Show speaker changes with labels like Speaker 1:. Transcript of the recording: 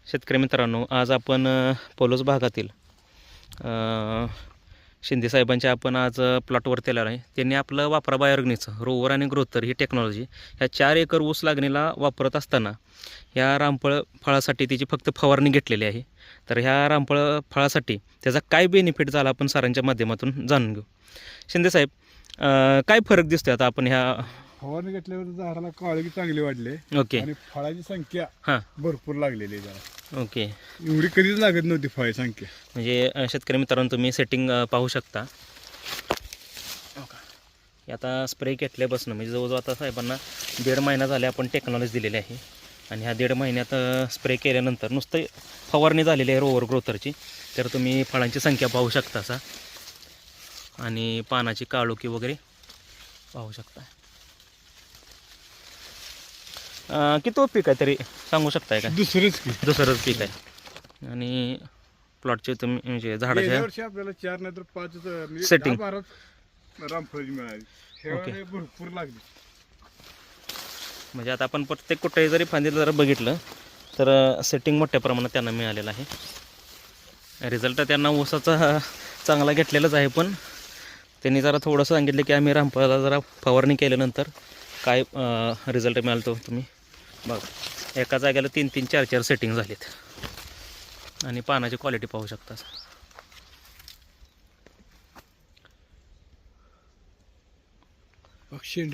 Speaker 1: शेतकरी मित्रांनो, आज आपण पलूस भागातील शिंदे साहेबांच्या आपण आज प्लॉटवरती आलेलो आहे. त्यांनी आपलं वापरा बायोऑर्गॅनिकचं रोवर आणि ग्रोथर ही टेक्नॉलॉजी ह्या 4 एकर ऊस लागणीला वापरत असताना ह्या रामफळ फळासाठी तिची फक्त फवारणी घेतलेली आहे. तर ह्या रामफळ फळासाठी त्याचा काय बेनिफिट झाला आपण सरांच्या माध्यमातून जाणून घेऊ. शिंदे साहेब, काय फरक दिसतोय आता आपण ह्या
Speaker 2: फवारणी घेतल्यावर झाडाला काळोखी चांगली वाढले
Speaker 1: ओके
Speaker 2: आणि फळाची संख्या
Speaker 1: हां
Speaker 2: भरपूर लागलेली आहे जरा.
Speaker 1: ओके
Speaker 2: एवढी कधीच लागत नव्हती फळाची संख्या.
Speaker 1: म्हणजे शेतकरी मित्रांनो, तुम्ही सेटिंग पाहू शकता. आता स्प्रे घेतल्यापासून म्हणजे जवळजवळ आता साहेबांना 1.5 महिना झाले आपण टेक्नॉलॉजी दिलेली आहे. आणि ह्या 1.5 महिन्यात स्प्रे केल्यानंतर नुसतं फवारणी झालेली आहे रोवर ग्रोथरची. तर तुम्ही फळांची संख्या पाहू शकता असा आणि पानाची काळोखी वगैरे पाहू शकता. किती पीक आहे तरी सांगू शकताय का? दुसरंच पीक आहे. आणि प्लॉटचे तुम्ही म्हणजे
Speaker 2: गेल्या
Speaker 1: झाडाच्या
Speaker 2: वर्षी आपल्याला 4 नाही तर 5 म्हणजे
Speaker 1: Setting.
Speaker 2: 10-12 रामफळी मिळाली.
Speaker 1: ओके.
Speaker 2: हे भरपूर लागली.
Speaker 1: म्हणजे आता आपण प्रत्येक कुठेही जरी फांदीला जर बघितलं तर सेटिंग मोठ्या प्रमाणात त्यांना मिळालेलं आहे. रिझल्ट त्यांना ऊसाचा चांगला घेतलेलाच आहे. पण त्यांनी जरा थोडंसं सांगितलं की आम्ही रामफळाला जरा फवारणी केल्यानंतर काय रिझल्ट मिळाला तो तुम्ही बघा. एका जागेला 3-3, 4-4 सेटिंग झालीत आणि पानाची क्वालिटी पाहू शकता.
Speaker 2: शेंड